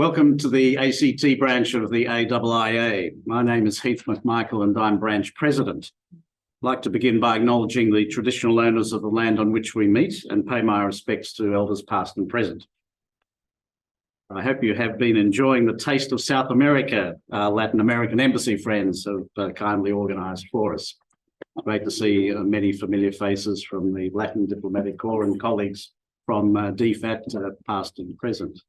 Welcome to the ACT branch of the AIIA. My name is Heath McMichael and I'm branch president. I'd like to begin by acknowledging the traditional owners of the land on which we meet and pay my respects to elders past and present. I hope you have been enjoying the taste of South America. Our Latin American embassy friends have kindly organised for us. Great to see many familiar faces from the Latin Diplomatic Corps and colleagues from DFAT past and present.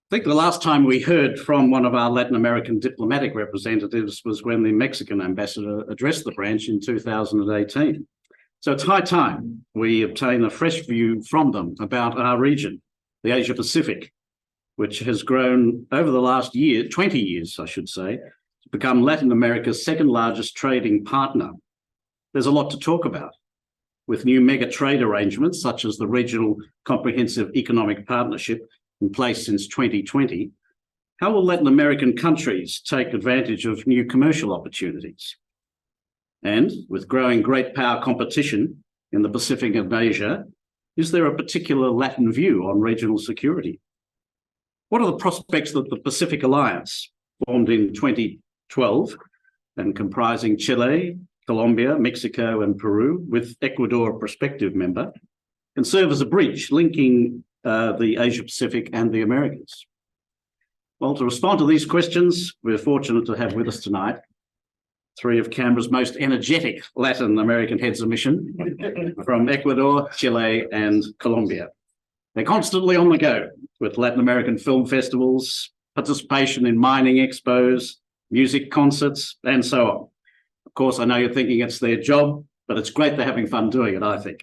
I think the last time we heard from one of our Latin American diplomatic representatives was when the Mexican ambassador addressed the branch in 2018. So it's high time we obtain a fresh view from them about our region, the Asia Pacific, which has grown over the last 20 years, I should say, to become Latin America's second largest trading partner. There's a lot to talk about. With new mega trade arrangements, such as the Regional Comprehensive Economic Partnership, in place since 2020, how will Latin American countries take advantage of new commercial opportunities? And with growing great power competition in the Pacific and Asia, is there a particular Latin view on regional security? What are the prospects that the Pacific Alliance, formed in 2012 and comprising Chile, Colombia, Mexico and Peru, with Ecuador a prospective member, can serve as a bridge linking the Asia Pacific and the Americas? Well, to respond to these questions, we're fortunate to have with us tonight three of Canberra's most energetic Latin American heads of mission from Ecuador, Chile and Colombia. They're constantly on the go with Latin American film festivals, participation in mining expos, music concerts and so on. Of course, I know you're thinking it's their job, but it's great they're having fun doing it, I think.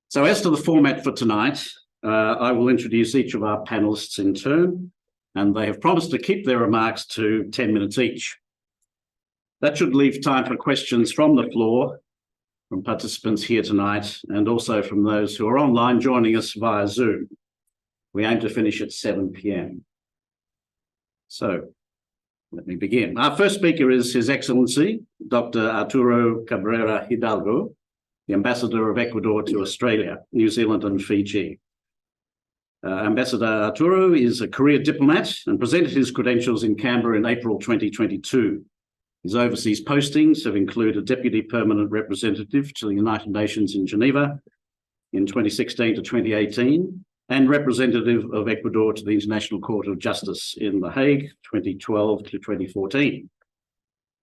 So as to the format for tonight, I will introduce each of our panelists in turn, and they have promised to keep their remarks to 10 minutes each. That should leave time for questions from the floor, from participants here tonight, and also from those who are online joining us via Zoom. We aim to finish at 7 p.m. So let me begin. Our first speaker is His Excellency, Dr. Arturo Cabrera-Hidalgo, the Ambassador of Ecuador to Australia, New Zealand and Fiji. Ambassador Arturo is a career diplomat and presented his credentials in Canberra in April 2022. His overseas postings have included Deputy Permanent Representative to the United Nations in Geneva in 2016 to 2018 and Representative of Ecuador to the International Court of Justice in The Hague 2012 to 2014.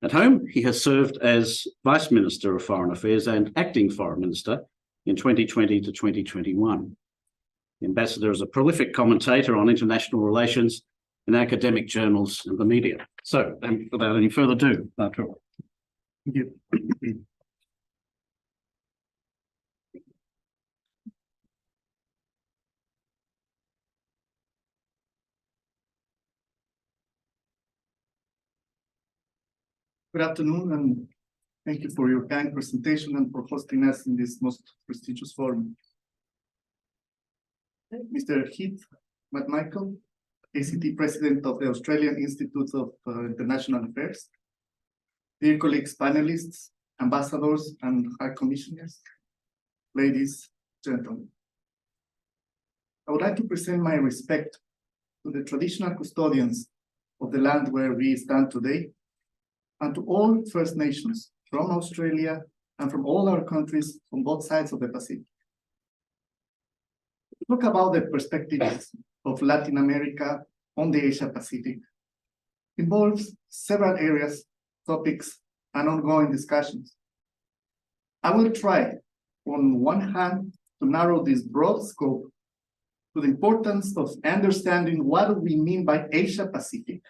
At home, he has served as Vice Minister of Foreign Affairs and Acting Foreign Minister in 2020 to 2021. The Ambassador is a prolific commentator on international relations in academic journals and the media. So, without any further ado, Arturo. Thank you. Good afternoon, and thank you for your kind presentation and for hosting us in this most prestigious forum. Mr. Heath McMichael, ACT President of the Australian Institute of International Affairs, dear colleagues, panelists, ambassadors, and high commissioners, ladies, gentlemen. I would like to present my respect to the traditional custodians of the land where we stand today, and to all First Nations from Australia and from all our countries on both sides of the Pacific. Talk about the perspectives of Latin America on the Asia Pacific involves several areas, topics, and ongoing discussions. I will try, on one hand, to narrow this broad scope to the importance of understanding what we mean by Asia Pacific,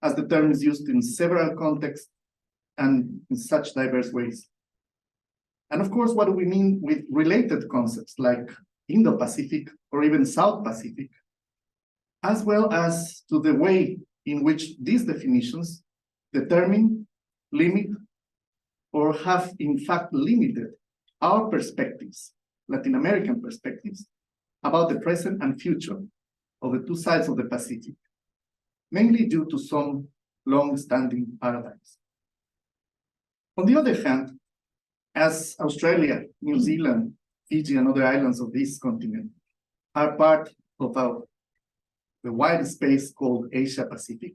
as the term is used in several contexts and in such diverse ways. And of course, what do we mean with related concepts like Indo-Pacific or even South Pacific, as well as to the way in which these definitions determine, limit, or have in fact limited our perspectives, Latin American perspectives, about the present and future of the two sides of the Pacific, mainly due to some long-standing paradigms. On the other hand, as Australia, New Zealand, Fiji, and other islands of this continent are part of the wide space called Asia Pacific,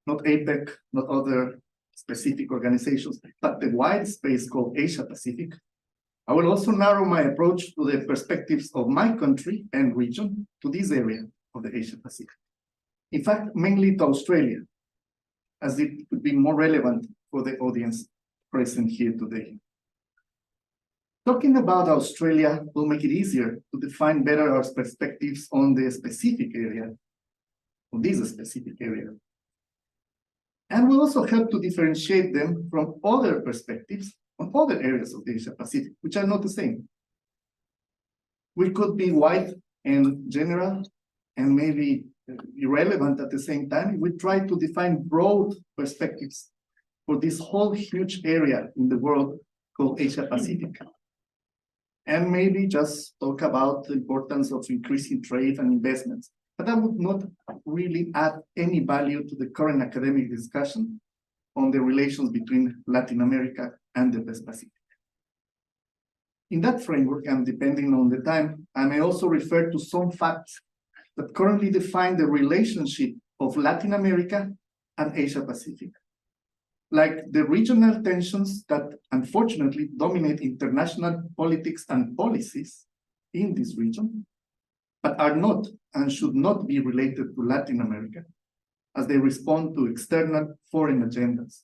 not APEC, not other specific organizations, but the wide space called Asia Pacific, I will also narrow my approach to the perspectives of my country and region to this area of the Asia Pacific. In fact, mainly to Australia, as it would be more relevant for the audience present here today. Talking about Australia will make it easier to define better our perspectives on the specific area, on this specific area. And will also help to differentiate them from other perspectives on other areas of the Asia Pacific, which are not the same. We could be wide and general and maybe irrelevant at the same time. We try to define broad perspectives for this whole huge area in the world called Asia Pacific. And maybe just talk about the importance of increasing trade and investments. But that would not really add any value to the current academic discussion on the relations between Latin America and the West Pacific. In that framework, and depending on the time, I may also refer to some facts that currently define the relationship of Latin America and Asia Pacific, like the regional tensions that unfortunately dominate international politics and policies in this region, but are not and should not be related to Latin America as they respond to external foreign agendas.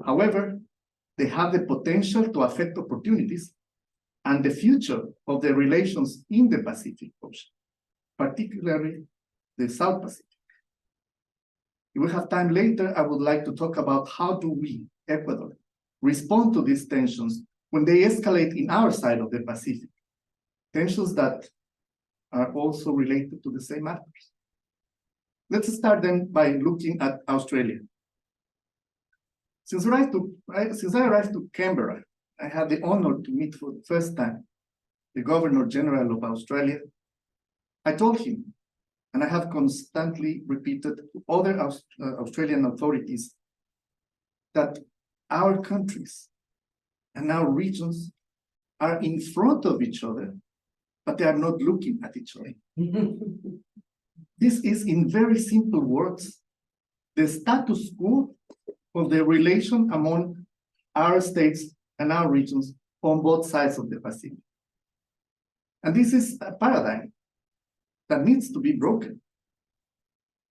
However, they have the potential to affect opportunities and the future of the relations in the Pacific Ocean, particularly the South Pacific. If we have time later, I would like to talk about how do we, Ecuador, respond to these tensions when they escalate in our side of the Pacific, tensions that are also related to the same matters. Let's start then by looking at Australia. Since I arrived to Canberra, I had the honor to meet for the first time the Governor General of Australia. I told him, and I have constantly repeated to other Australian authorities, that our countries and our regions are in front of each other, but they are not looking at each other. This is, in very simple words, the status quo of the relation among our states and our regions on both sides of the Pacific. And this is a paradigm that needs to be broken.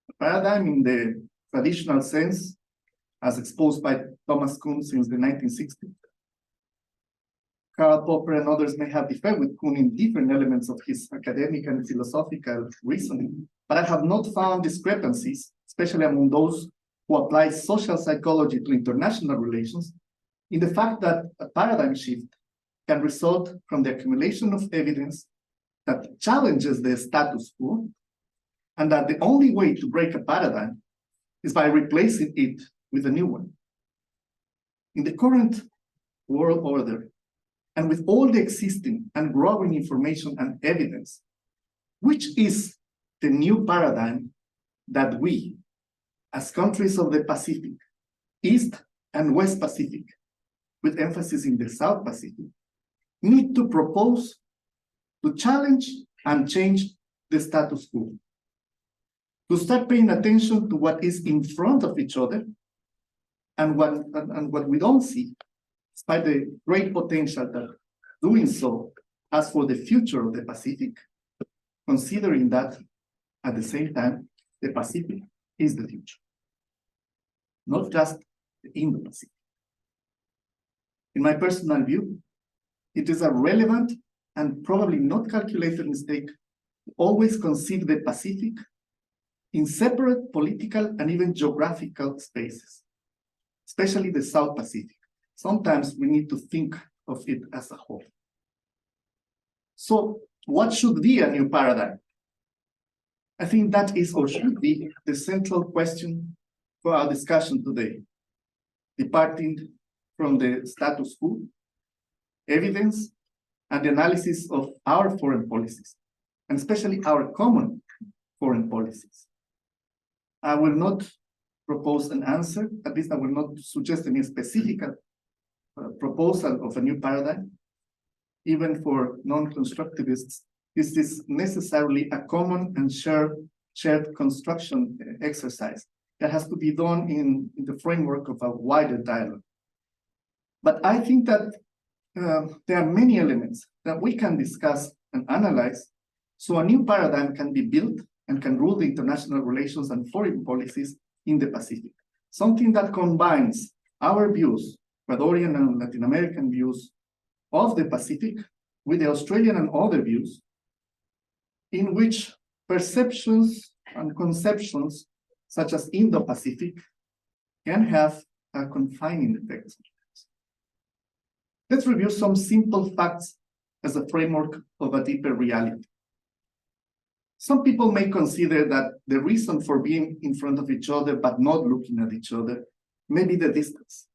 A paradigm in the traditional sense, as exposed by Thomas Kuhn since the 1960s. Karl Popper and others may have differed with Kuhn in different elements of his academic and philosophical reasoning, but I have not found discrepancies, especially among those who apply social psychology to international relations, in the fact that a paradigm shift can result from the accumulation of evidence that challenges the status quo, and that the only way to break a paradigm is by replacing it with a new one. In the current world order, and with all the existing and growing information and evidence, which is the new paradigm that we, as countries of the Pacific, East and West Pacific, with emphasis in the South Pacific, need to propose to challenge and change the status quo, to start paying attention to what is in front of each other and what we don't see, despite the great potential that doing so has for the future of the Pacific, considering that at the same time, the Pacific is the future, not just the Indo-Pacific. In my personal view, it is a relevant and probably not calculated mistake to always consider the Pacific in separate political and even geographical spaces, especially the South Pacific. Sometimes we need to think of it as a whole. So what should be a new paradigm? I think that is or should be the central question for our discussion today, departing from the status quo, evidence, and the analysis of our foreign policies, and especially our common foreign policies. I will not propose an answer, at least I will not suggest any specific proposal of a new paradigm, even for non-constructivists is this necessarily a common and shared construction exercise that has to be done in the framework of a wider dialogue. But I think that there are many elements that we can discuss and analyze so a new paradigm can be built and can rule the international relations and foreign policies in the Pacific. Something that combines our views, Ecuadorian and Latin American views of the Pacific with the Australian and other views, in which perceptions and conceptions such as Indo-Pacific can have a confining effect. Let's review some simple facts as a framework of a deeper reality. Some people may consider that the reason for being in front of each other but not looking at each other may be the distance.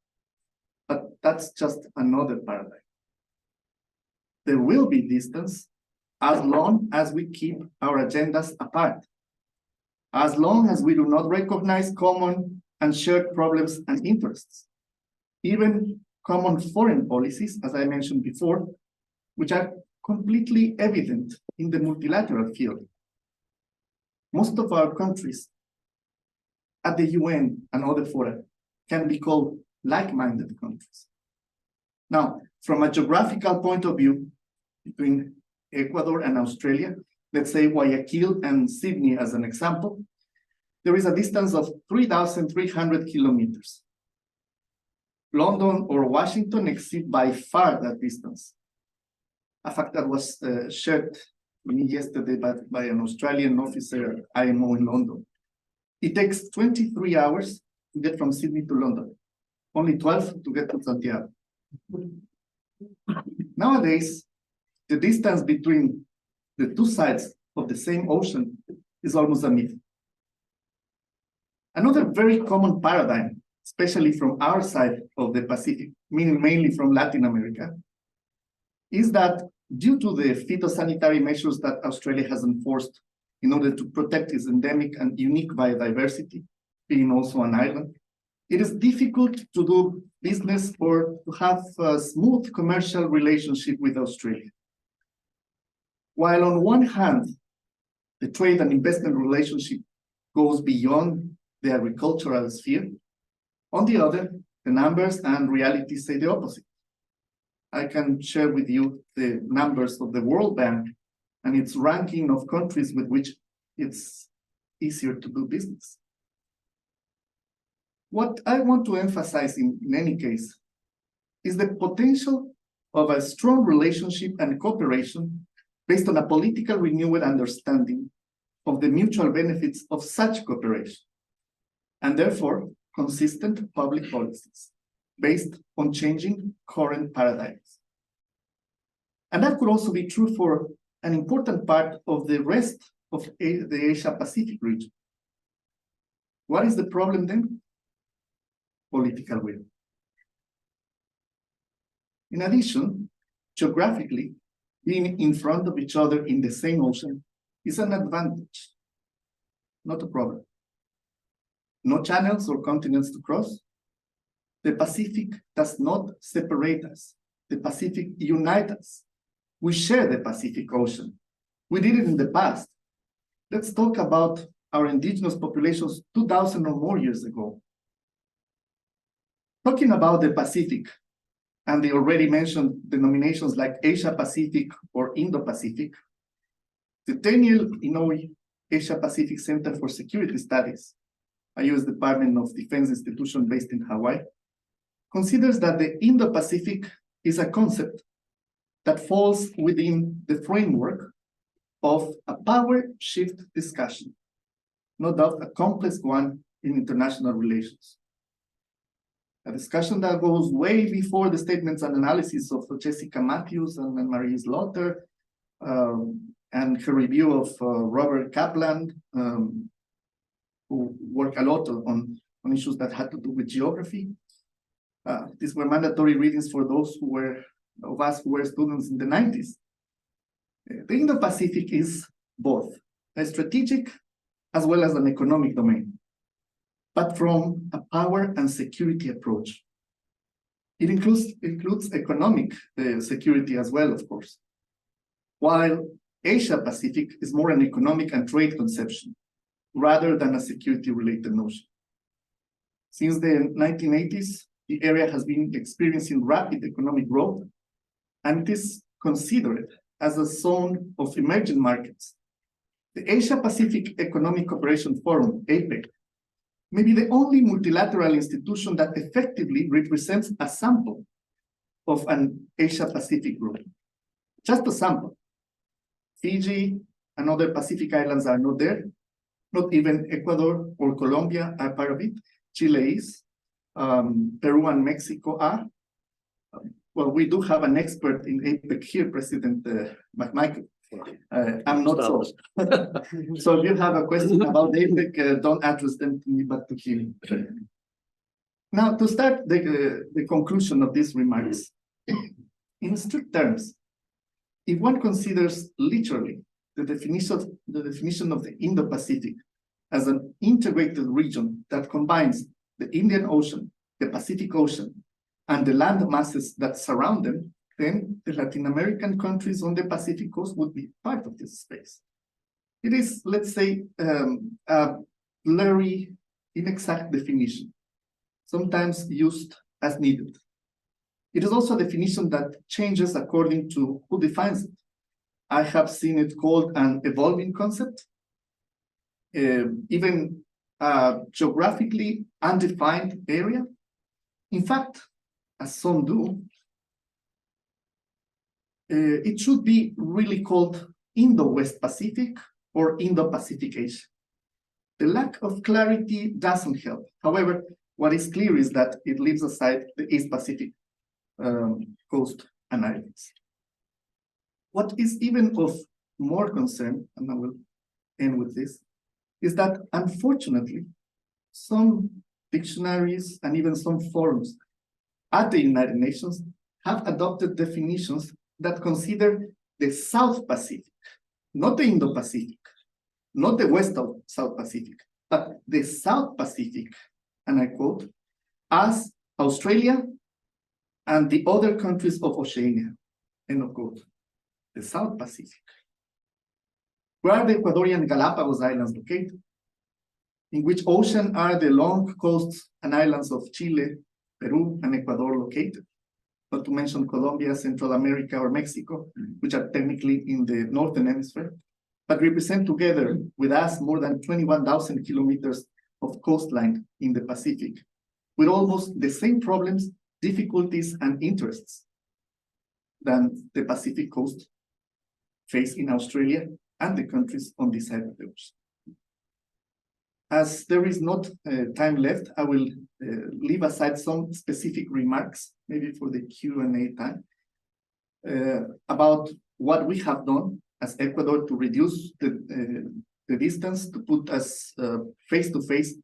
But that's just another paradigm. There will be distance as long as we keep our agendas apart, as long as we do not recognize common and shared problems and interests, even common foreign policies, as I mentioned before, which are completely evident in the multilateral field. Most of our countries at the UN and other fora can be called like-minded countries. Now, from a geographical point of view, between Ecuador and Australia, let's say Guayaquil and Sydney as an example, there is a distance of 3,300 kilometers. London or Washington exceed by far that distance. A fact that was shared with me yesterday by an Australian officer at IMO in London. It takes 23 hours to get from Sydney to London, only 12 to get to Santiago. Nowadays, the distance between the two sides of the same ocean is almost a myth. Another very common paradigm, especially from our side of the Pacific, meaning mainly from Latin America, is that due to the phytosanitary measures that Australia has enforced in order to protect its endemic and unique biodiversity, being also an island, it is difficult to do business or to have a smooth commercial relationship with Australia. While on one hand, the trade and investment relationship goes beyond the agricultural sphere, on the other, the numbers and reality say the opposite. I can share with you the numbers of the World Bank and its ranking of countries with which it's easier to do business. What I want to emphasize in any case is the potential of a strong relationship and cooperation based on a political renewed understanding of the mutual benefits of such cooperation, and therefore consistent public policies based on changing current paradigms. And that could also be true for an important part of the rest of the Asia-Pacific region. What is the problem then? Political will. In addition, geographically, being in front of each other in the same ocean is an advantage, not a problem. No channels or continents to cross. The Pacific does not separate us. The Pacific unites us. We share the Pacific Ocean. We did it in the past. Let's talk about our indigenous populations 2,000 or more years ago. Talking about the Pacific and the already mentioned denominations like Asia-Pacific or Indo-Pacific, the Daniel Inouye Asia-Pacific Center for Security Studies, a U.S. Department of Defense institution based in Hawaii, considers that the Indo-Pacific is a concept that falls within the framework of a power shift discussion, no doubt a complex one in international relations. A discussion that goes way before the statements and analysis of Jessica Matthews and Marie Slaughter, and her review of Robert Kaplan, who worked a lot on issues that had to do with geography. These were mandatory readings for those of us who were students in the 90s. The Indo-Pacific is both a strategic as well as an economic domain, but from a power and security approach. It includes economic security as well, of course. While Asia Pacific is more an economic and trade conception rather than a security-related notion. Since the 1980s, the area has been experiencing rapid economic growth, and it is considered as a zone of emerging markets. The Asia Pacific Economic Cooperation Forum, APEC, may be the only multilateral institution that effectively represents a sample of an Asia Pacific group. Just a sample. Fiji and other Pacific islands are not there. Not even Ecuador or Colombia are part of it. Chile is. Peru and Mexico are. Well, we do have an expert in APEC here, President McMichael. I'm not so. So if you have a question about APEC, don't address them to me, but to him. Now, to start the conclusion of these remarks, in strict terms, if one considers literally the definition of the Indo-Pacific as an integrated region that combines the Indian Ocean, the Pacific Ocean, and the land masses that surround them, then the Latin American countries on the Pacific coast would be part of this space. It is, let's say, a blurry, inexact definition, sometimes used as needed. It is also a definition that changes according to who defines it. I have seen it called an evolving concept, even a geographically undefined area. In fact, as some do, it should be really called Indo-West Pacific or Indo-Pacific Asia. The lack of clarity doesn't help. However, what is clear is that it leaves aside the East Pacific coast and islands. What is even of more concern, and I will end with this, is that unfortunately, some dictionaries and even some forums at the United Nations have adopted definitions that consider the South Pacific, not the Indo-Pacific, not the West of South Pacific, but the South Pacific, and I quote, as Australia and the other countries of Oceania, end of quote. The South Pacific. Where are the Ecuadorian Galapagos Islands located? In which ocean are the long coasts and islands of Chile, Peru, and Ecuador located? Not to mention Colombia, Central America, or Mexico, which are technically in the Northern Hemisphere, but represent together with us more than 21,000 kilometers of coastline in the Pacific, with almost the same problems, difficulties, and interests than the Pacific coast face in Australia and the countries on this side of the ocean. As there is not time left, I will leave aside some specific remarks, maybe for the Q&A time, about what we have done as Ecuador to reduce the distance, to put us face-to-face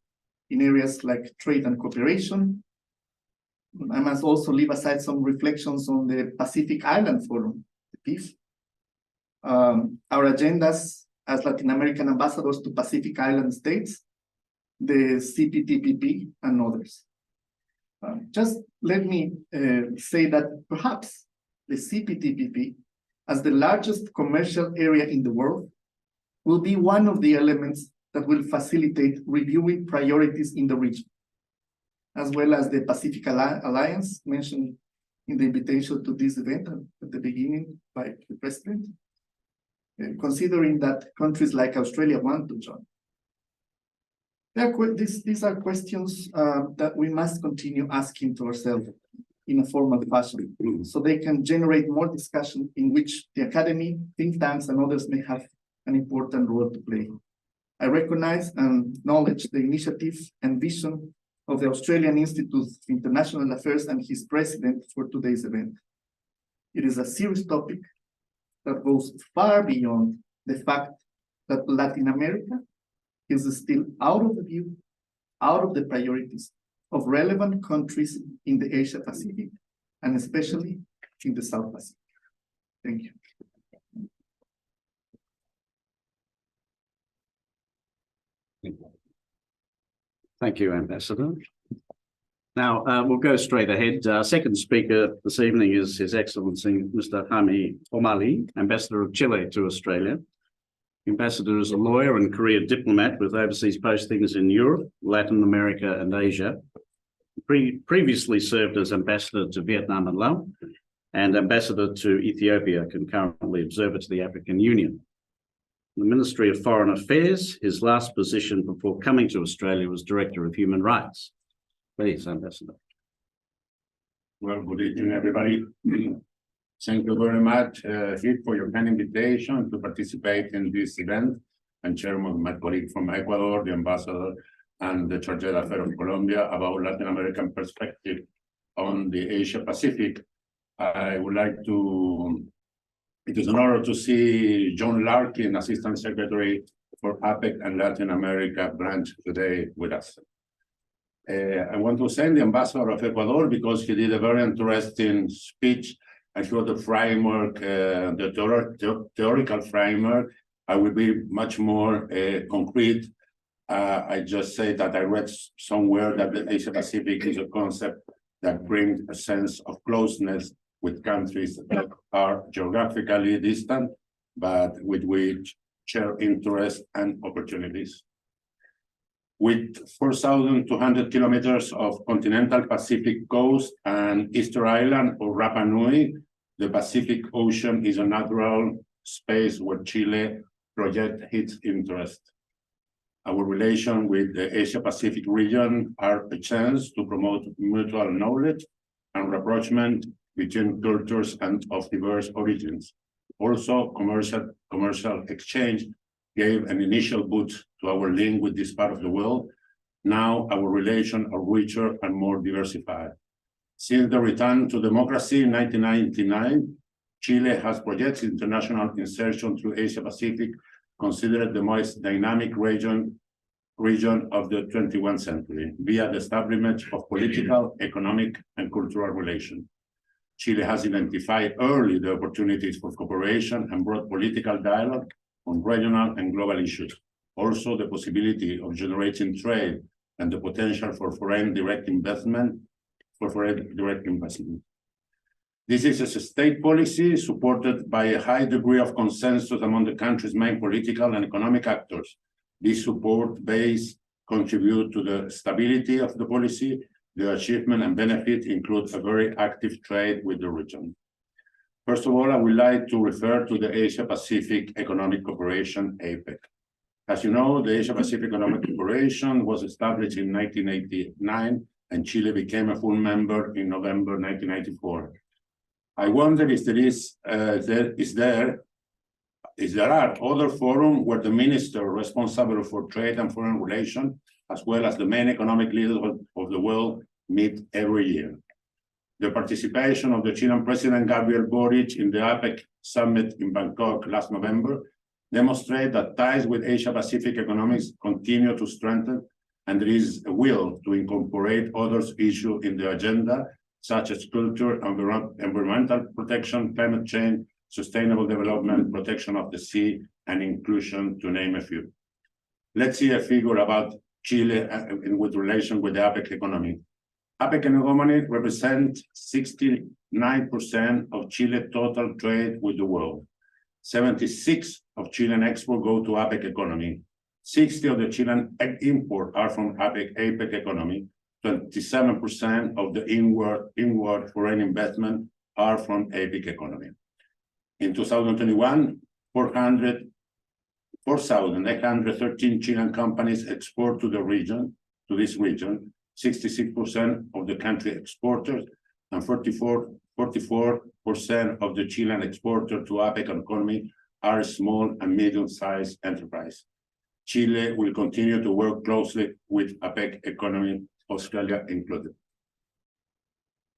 in areas like trade and cooperation. I must also leave aside some reflections on the Pacific Island Forum, the PIF. Our agendas as Latin American ambassadors to Pacific Island states, the CPTPP, and others. Just let me say that perhaps the CPTPP, as the largest commercial area in the world, will be one of the elements that will facilitate reviewing priorities in the region, as well as the Pacific Alliance mentioned in the invitation to this event at the beginning by the President, considering that countries like Australia want to join. These are questions that we must continue asking to ourselves in a formal fashion, so they can generate more discussion in which the academy, think tanks, and others may have an important role to play. I recognize and acknowledge the initiative and vision of the Australian Institute of International Affairs and his president for today's event. It is a serious topic that goes far beyond the fact that Latin America is still out of the view, out of the priorities of relevant countries in the Asia Pacific, and especially in the South Pacific. Thank you. Thank you, Ambassador. Now, we'll go straight ahead. Second speaker this evening is His Excellency Mr. Jaime Chomali, Ambassador of Chile to Australia. The Ambassador is a lawyer and career diplomat with overseas postings in Europe, Latin America and Asia. Previously served as Ambassador to Vietnam and Laos and Ambassador to Ethiopia, concurrently Observer to the African Union. The Ministry of Foreign Affairs, his last position before coming to Australia was Director of Human Rights. Please, Ambassador. Well, good evening, everybody. Thank you very much, Hit, for your kind invitation to participate in this event. And chairman with my colleague from Ecuador, the ambassador, and the Charge d'Affaires of Colombia about Latin American perspective on the Asia Pacific. I would like to, it is an honor to see John Larkin, Assistant Secretary for APEC and Latin America branch today with us. I want to thank the ambassador of Ecuador because he did a very interesting speech. I showed the framework, the theoretical framework. I will be much more concrete. I just say that I read somewhere that the Asia Pacific is a concept that brings a sense of closeness with countries that are geographically distant, but with which share interests and opportunities. With 4,200 kilometers of continental Pacific coast and Easter Island or Rapa Nui, the Pacific Ocean is a natural space where Chile projects its interest. Our relation with the Asia Pacific region are a chance to promote mutual knowledge and rapprochement between cultures and of diverse origins. Also, commercial exchange gave an initial boost to our link with this part of the world. Now our relations are richer and more diversified. Since the return to democracy in 1999, Chile has projected international insertion through Asia Pacific, considered the most dynamic region of the 21st century, via the establishment of political, economic, and cultural relations. Chile has identified early the opportunities for cooperation and broad political dialogue on regional and global issues. Also, the possibility of generating trade and the potential for foreign direct investment. This is a state policy supported by a high degree of consensus among the country's main political and economic actors. This support base contributes to the stability of the policy. The achievement and benefit include a very active trade with the region. First of all, I would like to refer to the Asia-Pacific Economic Cooperation, APEC. As you know, the Asia-Pacific Economic Cooperation was established in 1989, and Chile became a full member in November 1994. I wonder if there are other forums where the minister responsible for trade and foreign relations, as well as the main economic leaders of the world, meet every year. The participation of the Chilean President Gabriel Boric in the APEC summit in Bangkok last November demonstrate that ties with Asia-Pacific economics continue to strengthen, and there is a will to incorporate other issues in the agenda, such as culture, environmental protection, climate change, sustainable development, protection of the sea, and inclusion, to name a few. Let's see a figure about Chile with relation with the APEC economy. APEC economy represents 69% of Chile's total trade with the world. 76% of Chilean exports go to APEC economy. 60% of the Chilean imports are from APEC economy. 27% of the inward foreign investment are from APEC economy. In 2021, 4,813 Chilean companies export to this region. 66% of the country exporters and 44% of the Chilean exporters to APEC economy are small and medium-sized enterprises. Chile will continue to work closely with APEC economy, Australia included.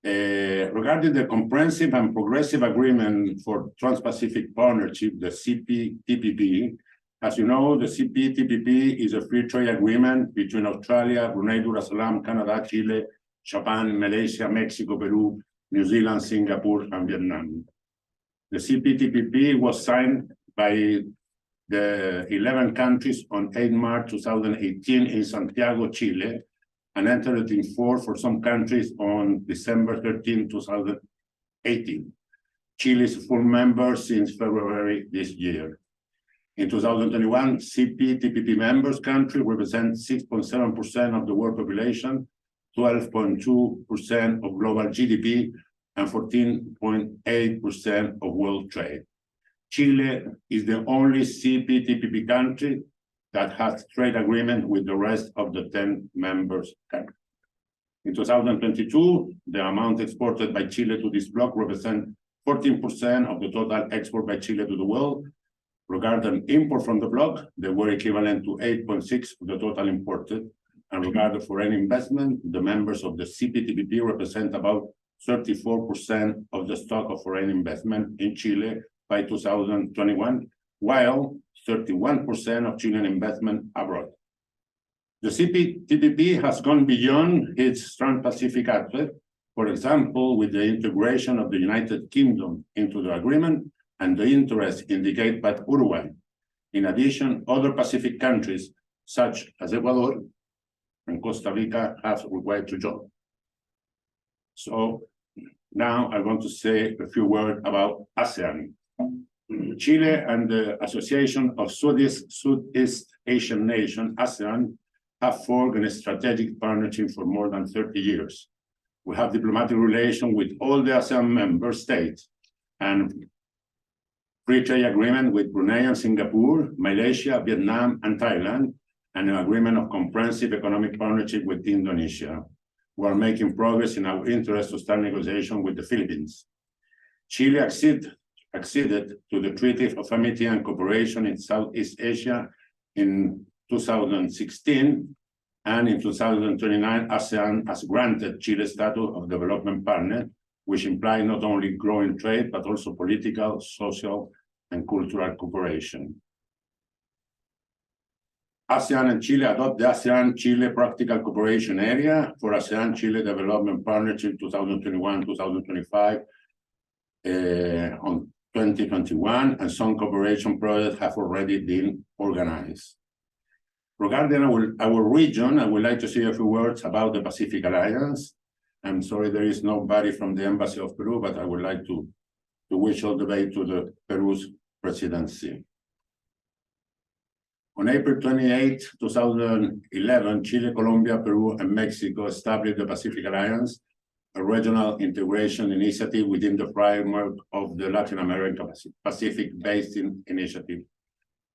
Regarding the Comprehensive and Progressive Agreement for Trans-Pacific Partnership, the CPTPP, as you know, the CPTPP is a free trade agreement between Australia, Brunei Darussalam, Canada, Chile, Japan, Malaysia, Mexico, Peru, New Zealand, Singapore, and Vietnam. The CPTPP was signed by the 11 countries on 8 March 2018 in Santiago, Chile, and entered in force for some countries on December 13, 2018. Chile is a full member since February this year. In 2021, CPTPP members country represent 6.7% of the world population, 12.2% of global GDP, and 14.8% of world trade. Chile is the only CPTPP country that has trade agreement with the rest of the 10 members countries. In 2022, the amount exported by Chile to this bloc represents 14% of the total export by Chile to the world. Regarding import from the bloc, they were equivalent to 8.6% of the total imported. And regarding foreign investment, the members of the CPTPP represent about 34% of the stock of foreign investment in Chile by 2021, while 31% of Chilean investment abroad. The CPTPP has gone beyond its Trans-Pacific aspect, for example, with the integration of the United Kingdom into the agreement and the interest indicated by Uruguay. In addition, other Pacific countries, such as Ecuador and Costa Rica, have required to join. So now I want to say a few words about ASEAN. Chile and the Association of Southeast Asian Nations, ASEAN, have formed a strategic partnership for more than 30 years. We have diplomatic relations with all the ASEAN member states and free trade agreement with Brunei and Singapore, Malaysia, Vietnam, and Thailand, and an agreement of comprehensive economic partnership with Indonesia. We are making progress in our interest to start negotiation with the Philippines. Chile acceded to the Treaty of Amity and Cooperation in Southeast Asia in 2016, and in 2029, ASEAN has granted Chile status of development partner, which implies not only growing trade, but also political, social, and cultural cooperation. ASEAN and Chile adopt the ASEAN-Chile Practical Cooperation Area for ASEAN-Chile Development Partnership 2021-2025 on 2021, and some cooperation projects have already been organized. Regarding our region, I would like to say a few words about the Pacific Alliance. I'm sorry there is nobody from the Embassy of Peru, but I would like to wish all the way to the Peru's presidency. On April 28, 2011, Chile, Colombia, Peru, and Mexico established the Pacific Alliance, a regional integration initiative within the framework of the Latin America Pacific Basin Initiative.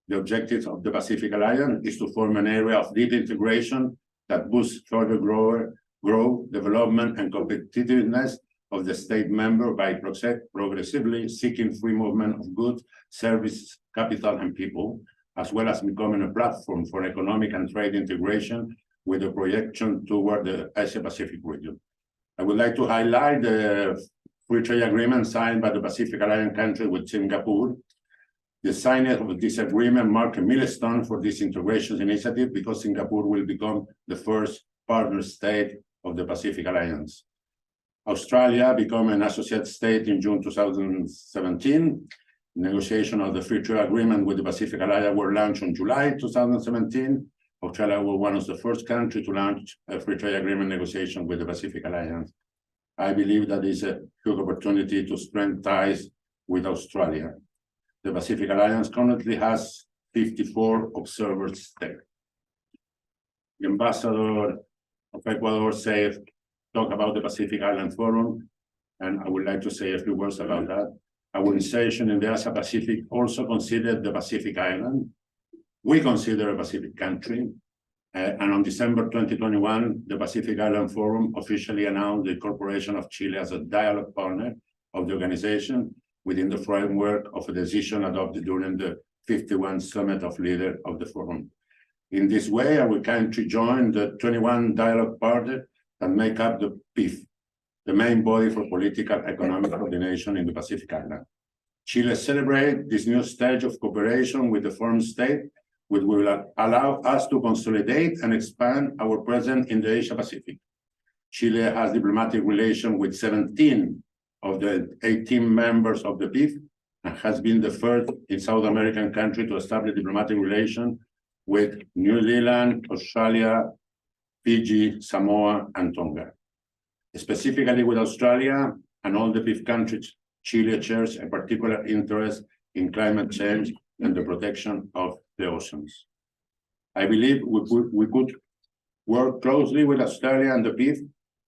The objective of the Pacific Alliance is to form an area of deep integration that boosts further growth, development, and competitiveness of the state member by progressively seeking free movement of goods, services, capital, and people, as well as becoming a platform for economic and trade integration with a projection toward the Asia-Pacific region. I would like to highlight the free trade agreement signed by the Pacific Alliance country with Singapore. The signing of this agreement marks a milestone for this integration initiative because Singapore will become the first partner state of the Pacific Alliance. Australia became an associate state in June 2017. Negotiation of the free trade agreement with the Pacific Alliance were launched in July 2017. Australia was one of the first countries to launch a free trade agreement negotiation with the Pacific Alliance. I believe that is a good opportunity to strengthen ties with Australia. The Pacific Alliance currently has 54 observers there. The ambassador of Ecuador talk about the Pacific Island Forum, and I would like to say a few words about that. Our organization in the Asia-Pacific also considered the Pacific Island. We consider a Pacific country, and on December 2021, the Pacific Island Forum officially announced the incorporation of Chile as a dialogue partner of the organization within the framework of a decision adopted during the 51st Summit of Leaders of the Forum. In this way, our country joined the 21 dialogue partners that make up the PIF, the main body for political economic coordination in the Pacific Island. Chile celebrates this new stage of cooperation with the foreign state, which will allow us to consolidate and expand our presence in the Asia-Pacific. Chile has diplomatic relations with 17 of the 18 members of the PIF and has been the first in South American country to establish diplomatic relations with New Zealand, Australia, Fiji, Samoa, and Tonga. Specifically with Australia and all the fifth countries, Chile shares a particular interest in climate change and the protection of the oceans. I believe we could work closely with Australia and the fifth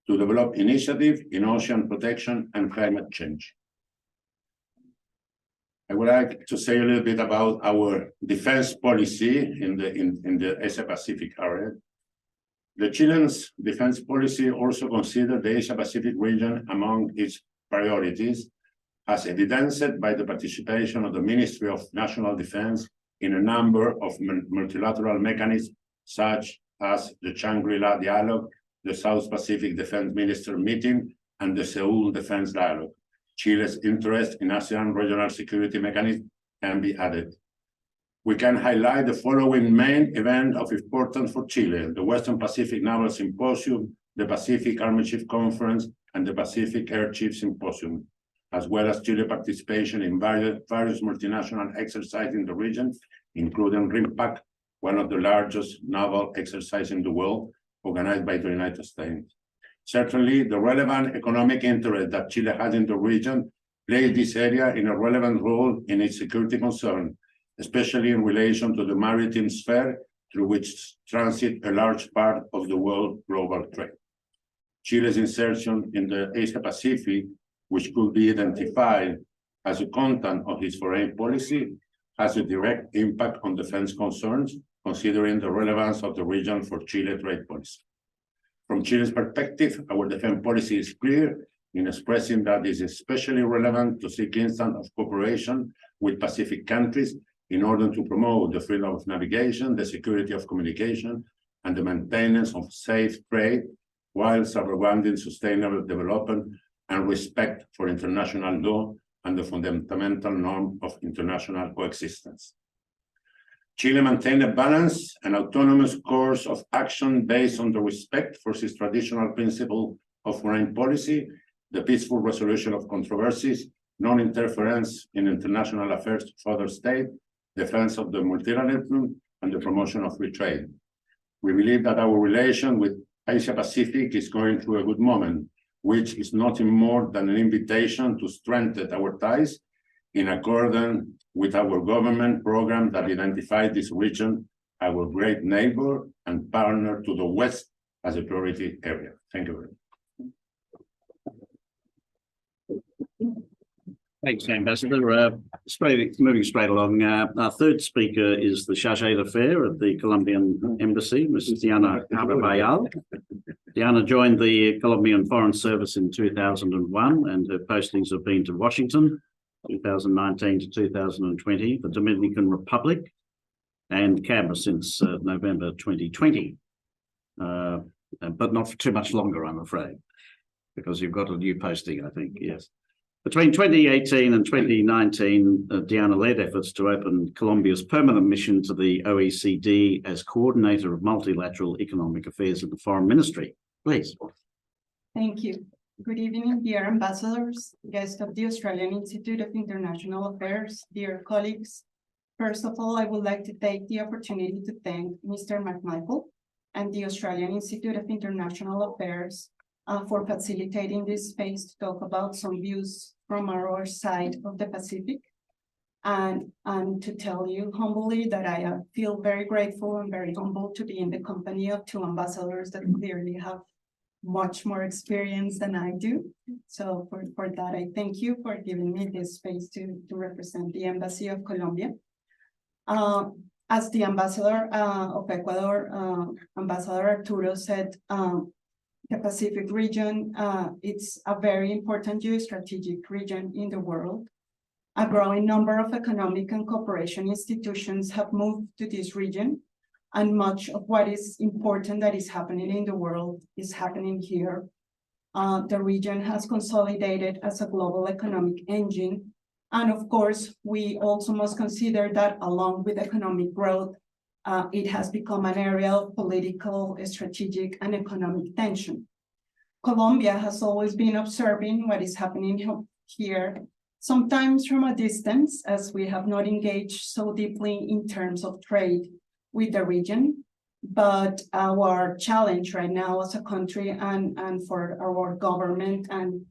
to develop initiatives in ocean protection and climate change. I would like to say a little bit about our defense policy in the Asia-Pacific area. The Chileans' defense policy also considers the Asia-Pacific region among its priorities, as evidenced by the participation of the Ministry of National Defense in a number of multilateral mechanisms, such as the Shangri-La Dialogue, the South Pacific Defense Minister Meeting, and the Seoul Defense Dialogue. Chile's interest in ASEAN regional security mechanism can be added. We can highlight the following main event of importance for Chile: the Western Pacific Naval Symposium, the Pacific Army Chief Conference, and the Pacific Air Chief Symposium, as well as Chile participation in various multinational exercises in the region, including RIMPAC, one of the largest naval exercises in the world, organized by the United States. Certainly, the relevant economic interest that Chile has in the region plays this area in a relevant role in its security concern, especially in relation to the maritime sphere through which transit a large part of the world global trade. Chile's insertion in the Asia-Pacific, which could be identified as a content of its foreign policy, has a direct impact on defense concerns, considering the relevance of the region for Chile trade policy. From Chile's perspective, our defense policy is clear in expressing that it is especially relevant to seek instant of cooperation with Pacific countries in order to promote the freedom of navigation, the security of communication, and the maintenance of safe trade, while salvaguarding sustainable development and respect for international law and the fundamental norm of international coexistence. Chile maintained a balanced and autonomous course of action based on the respect for its traditional principle of foreign policy, the peaceful resolution of controversies, non-interference in international affairs of other states, defense of the multilateralism, and the promotion of free trade. We believe that our relation with Asia-Pacific is going through a good moment, which is nothing more than an invitation to strengthen our ties in accordance with our government program that identifies this region, our great neighbor and partner to the West, as a priority area. Thank you very much. Thanks, Ambassador. Moving straight along, our third speaker is the Chargé d'Affaires of the Colombian Embassy, Mrs. Diana Carvajal. Diana joined the Colombian Foreign Service in 2001, and her postings have been to Washington, 2019 to 2020, the Dominican Republic, and Canberra since November 2020. But not for too much longer, I'm afraid, because you've got a new posting, I think, yes. Between 2018 and 2019, Diana led efforts to open Colombia's permanent mission to the OECD as coordinator of multilateral economic affairs in the Foreign Ministry. Please. Thank you. Good evening, dear ambassadors, guests of the Australian Institute of International Affairs, dear colleagues. First of all, I would like to take the opportunity to thank Mr. McMichael and the Australian Institute of International Affairs for facilitating this space to talk about some views from our side of the Pacific, and to tell you humbly that I feel very grateful and very humbled to be in the company of two ambassadors that clearly have much more experience than I do. So for that, I thank you for giving me this space to represent the Embassy of Colombia. As the ambassador of Ecuador, Ambassador Arturo said, the Pacific region, it's a very important geostrategic region in the world. A growing number of economic and cooperation institutions have moved to this region, and much of what is important that is happening in the world is happening here. The region has consolidated as a global economic engine. And of course, we also must consider that along with economic growth, it has become an area of political, strategic, and economic tension. Colombia has always been observing what is happening here, sometimes from a distance, as we have not engaged so deeply in terms of trade with the region. But our challenge right now as a country and for our government and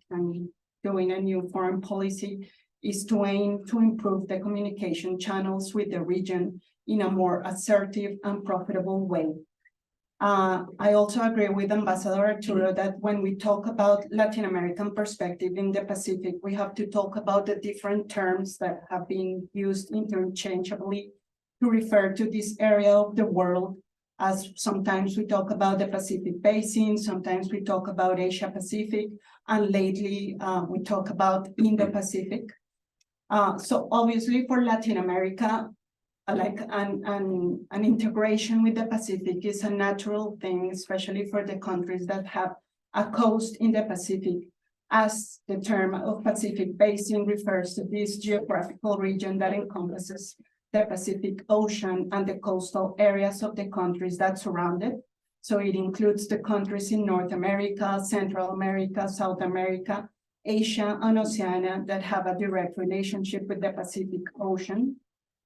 doing a new foreign policy is to aim to improve the communication channels with the region in a more assertive and profitable way. I also agree with Ambassador Arturo that when we talk about Latin American perspective in the Pacific, we have to talk about the different terms that have been used interchangeably to refer to this area of the world, as sometimes we talk about the Pacific Basin, sometimes we talk about Asia Pacific, and lately we talk about Indo-Pacific. So obviously for Latin America, like an integration with the Pacific is a natural thing, especially for the countries that have a coast in the Pacific, as the term of Pacific Basin refers to this geographical region that encompasses the Pacific Ocean and the coastal areas of the countries that surround it. So it includes the countries in North America, Central America, South America, Asia, and Oceania that have a direct relationship with the Pacific Ocean.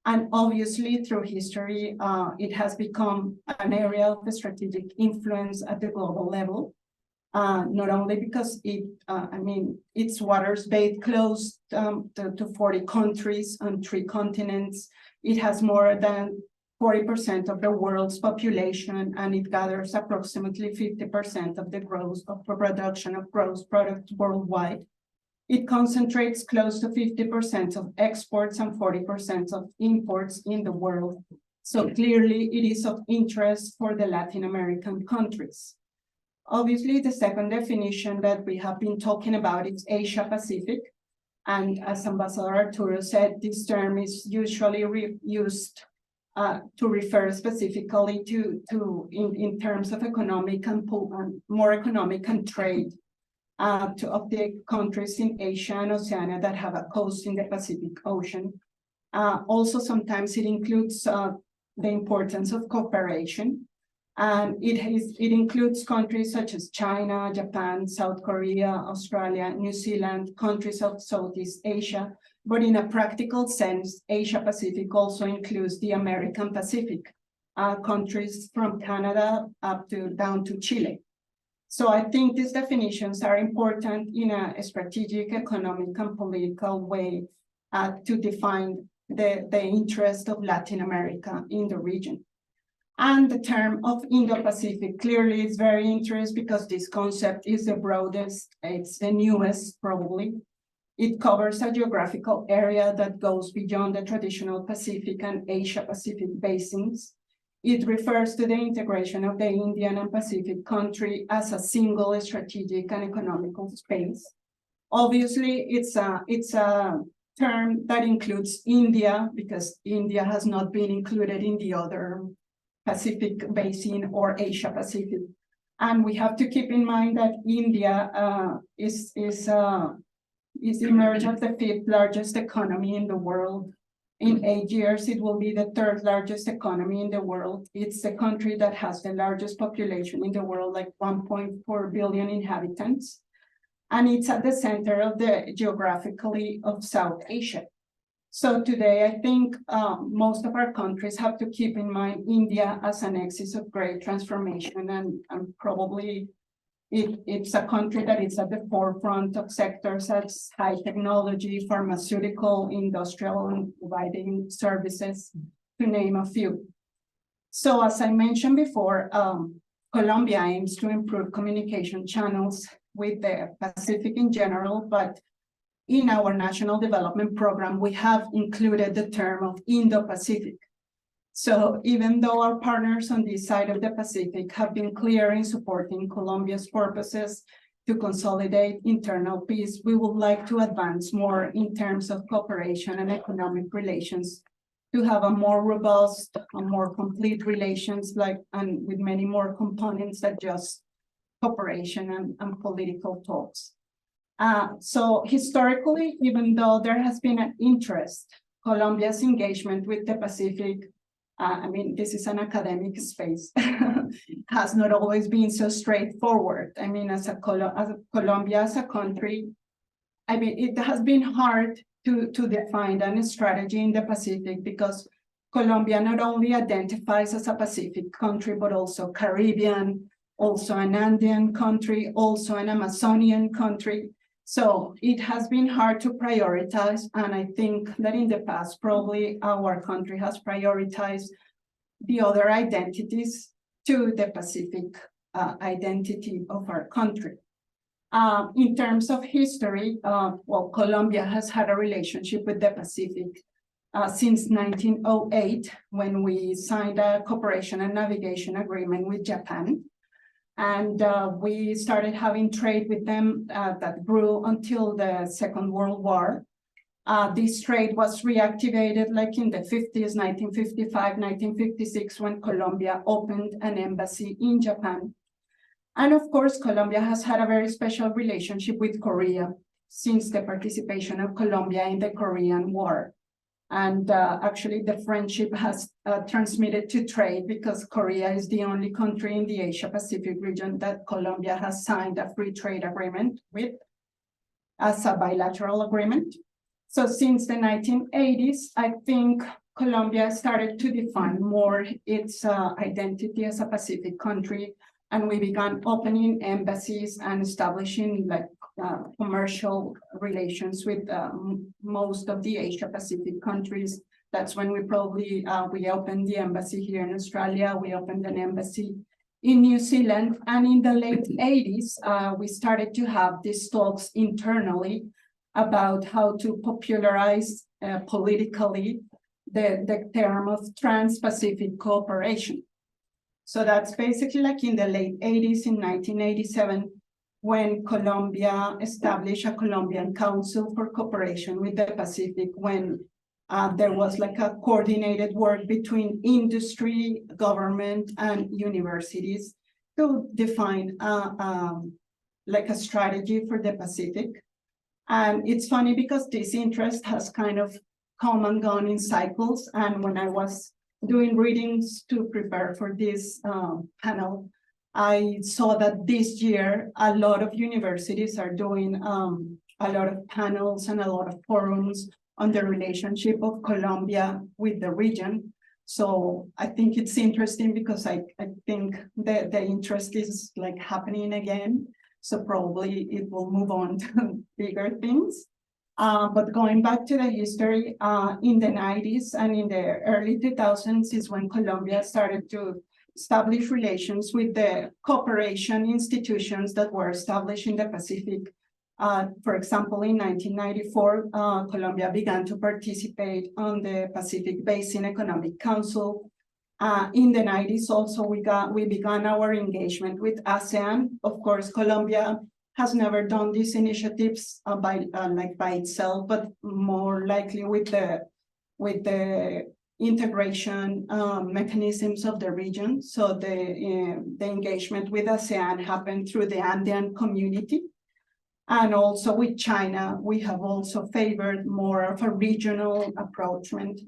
And obviously, through history, it has become an area of strategic influence at the global level, not only because its waters bathe close to 40 countries on 3 continents. It has more than 40% of the world's population, and it gathers approximately 50% of the gross of production of gross products worldwide. It concentrates close to 50% of exports and 40% of imports in the world. So clearly it is of interest for the Latin American countries. Obviously, the second definition that we have been talking about is Asia Pacific. And as Ambassador Arturo said, this term is usually used to refer specifically in terms of economic and more economic and trade of the countries in Asia and Oceania that have a coast in the Pacific Ocean. Also, sometimes it includes the importance of cooperation. And it includes countries such as China, Japan, South Korea, Australia, New Zealand, countries of Southeast Asia. But in a practical sense, Asia Pacific also includes the American Pacific, countries from Canada down to Chile. So I think these definitions are important in a strategic, economic, and political way to define the interest of Latin America in the region. And the term of Indo-Pacific clearly is very interesting because this concept is the broadest, it's the newest probably. It covers a geographical area that goes beyond the traditional Pacific and Asia Pacific basins. It refers to the integration of the Indian and Pacific country as a single strategic and economical space. Obviously, it's a term that includes India because India has not been included in the other Pacific Basin or Asia Pacific. And we have to keep in mind that India is emerged as the 5th largest economy in the world. In 8 years, it will be the 3rd largest economy in the world. It's the country that has the largest population in the world, like 1.4 billion inhabitants. And it's at the center of the geographically of South Asia. So today, I think most of our countries have to keep in mind India as an axis of great transformation, and probably it's a country that is at the forefront of sectors such as high technology, pharmaceutical, industrial, and providing services, to name a few. So as I mentioned before, Colombia aims to improve communication channels with the Pacific in general, but in our National Development Program, we have included the term of Indo-Pacific. So even though our partners on this side of the Pacific have been clear in supporting Colombia's purposes to consolidate internal peace, we would like to advance more in terms of cooperation and economic relations to have a more robust, a more complete relations, and with many more components than just cooperation and political talks. So historically, even though there has been an interest, Colombia's engagement with the Pacific, this is an academic space, has not always been so straightforward. As Colombia as a country, it has been hard to define a strategy in the Pacific because Colombia not only identifies as a Pacific country, but also Caribbean, also an Andean country, also an Amazonian country. So it has been hard to prioritize, and I think that in the past, probably our country has prioritized the other identities to the Pacific identity of our country. In terms of history, well, Colombia has had a relationship with the Pacific since 1908, when we signed a cooperation and navigation agreement with Japan. And we started having trade with them that grew until the Second World War. This trade was reactivated like in the 50s, 1955, 1956, when Colombia opened an embassy in Japan. And of course, Colombia has had a very special relationship with Korea since the participation of Colombia in the Korean War. And actually, the friendship has transmitted to trade, because Korea is the only country in the Asia-Pacific region that Colombia has signed a free trade agreement with as a bilateral agreement. So since the 1980s, I think Colombia started to define more its identity as a Pacific country, and we began opening embassies and establishing like commercial relations with most of the Asia-Pacific countries. That's when we probably, we opened the embassy here in Australia, we opened an embassy in New Zealand, and in the late 80s, we started to have these talks internally about how to popularize politically the term of Trans-Pacific cooperation. So that's basically like in the late 80s, in 1987, when Colombia established a Colombian Council for Cooperation with the Pacific, when there was like a coordinated work between industry, government, and universities to define like a strategy for the Pacific. And it's funny because this interest has kind of come and gone in cycles. And when I was doing readings to prepare for this panel, I saw that this year, a lot of universities are doing a lot of panels and a lot of forums on the relationship of Colombia with the region. So I think it's interesting because I think the interest is like happening again. So probably it will move on to bigger things. But going back to the history, in the 90s and in the early 2000s is when Colombia started to establish relations with the cooperation institutions that were established in the Pacific. For example, in 1994, Colombia began to participate on the Pacific Basin Economic Council. In the 90s also, we began our engagement with ASEAN. Of course, Colombia has never done these initiatives by itself, but more likely with the integration mechanisms of the region. So the engagement with ASEAN happened through the Andean community. And also with China, we have also favored more of a regional approachment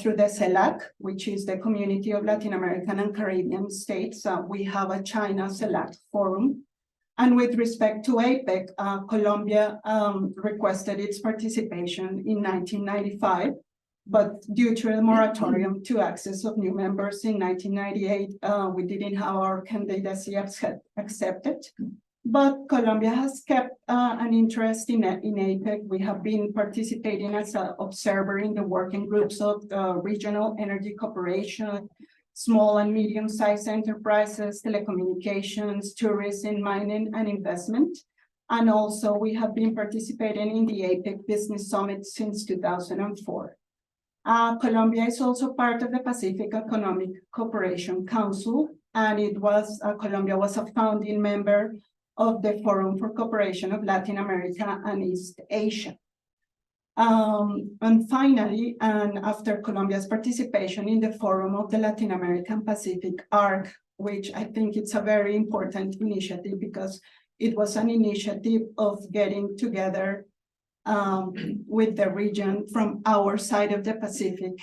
through the CELAC, which is the Community of Latin American and Caribbean States. We have a China CELAC forum. And with respect to APEC, Colombia requested its participation in 1995. But due to a moratorium to access of new members in 1998, we didn't have our candidacy accepted. But Colombia has kept an interest in APEC. We have been participating as an observer in the working groups of regional energy cooperation, small and medium-sized enterprises, telecommunications, tourism, mining, and investment. And also we have been participating in the APEC Business Summit since 2004. Colombia is also part of the Pacific Economic Cooperation Council, and Colombia was a founding member of the Forum for Cooperation of Latin America and East Asia. And finally, and after Colombia's participation in the Forum of the Latin American Pacific ARC, which I think it's a very important initiative because it was an initiative of getting together with the region from our side of the Pacific.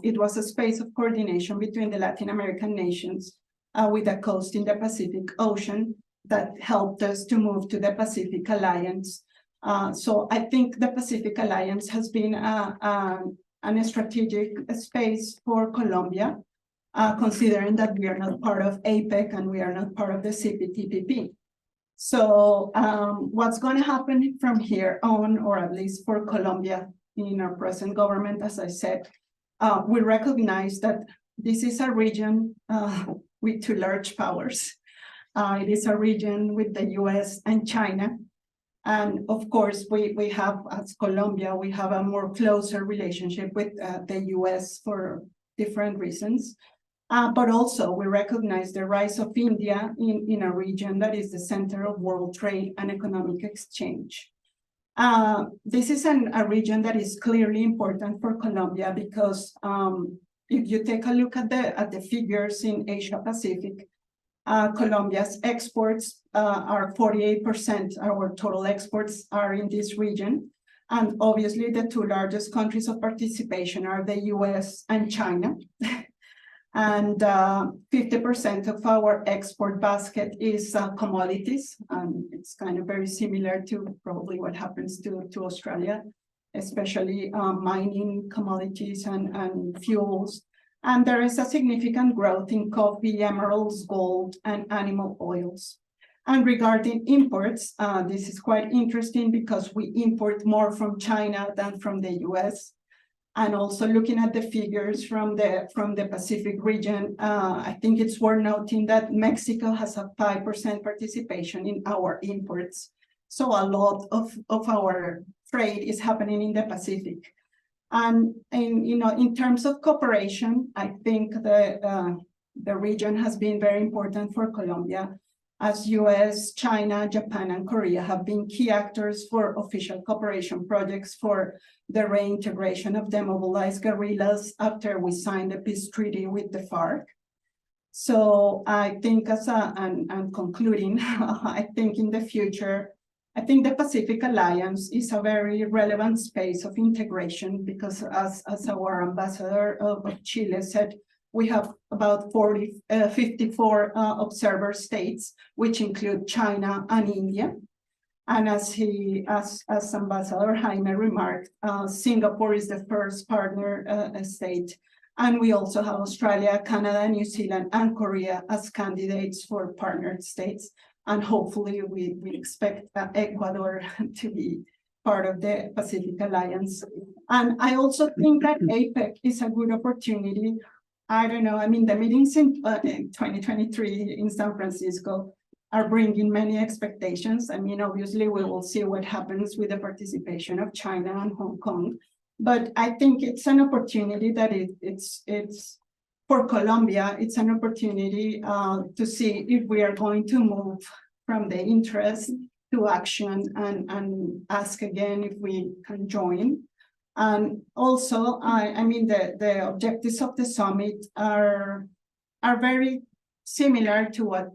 It was a space of coordination between the Latin American nations with a coast in the Pacific Ocean that helped us to move to the Pacific Alliance. So I think the Pacific Alliance has been and a strategic space for Colombia, considering that we are not part of APEC and we are not part of the CPTPP. So what's going to happen from here on, or at least for Colombia in our present government, as I said, we recognize that this is a region with two large powers. It is a region with the US and China. And of course, we have, as Colombia, we have a more closer relationship with the US for different reasons. But also we recognize the rise of India in a region that is the center of world trade and economic exchange. This is a region that is clearly important for Colombia because if you take a look at the figures in Asia Pacific, Colombia's exports are 48%. Our total exports are in this region. And obviously the two largest countries of participation are the US and China. And 50% of our export basket is commodities. It's kind of very similar to probably what happens to Australia, especially mining commodities and fuels. And there is a significant growth in coffee, emeralds, gold, and animal oils. And regarding imports, this is quite interesting because we import more from China than from the US. And also looking at the figures from the Pacific region, I think it's worth noting that Mexico has a 5% participation in our imports. So a lot of our trade is happening in the Pacific. And in terms of cooperation, I think the region has been very important for Colombia, as US, China, Japan, and Korea have been key actors for official cooperation projects for the reintegration of demobilized guerrillas after we signed the peace treaty with the FARC. So I think and concluding, I think in the future, I think the Pacific Alliance is a very relevant space of integration because as our ambassador of Chile said, we have about 54 observer states, which include China and India. And as Ambassador Jaime remarked, Singapore is the first partner state. And we also have Australia, Canada, New Zealand, and Korea as candidates for partnered states. And hopefully we expect Ecuador to be part of the Pacific Alliance. And I also think that APEC is a good opportunity. I don't know, I mean, the meetings in 2023 in San Francisco are bringing many expectations. I mean, obviously we will see what happens with the participation of China and Hong Kong. But I think it's an opportunity that it's for Colombia, it's an opportunity to see if we are going to move from the interest to action and ask again if we can join. And also, I mean, the objectives of the summit are very similar to what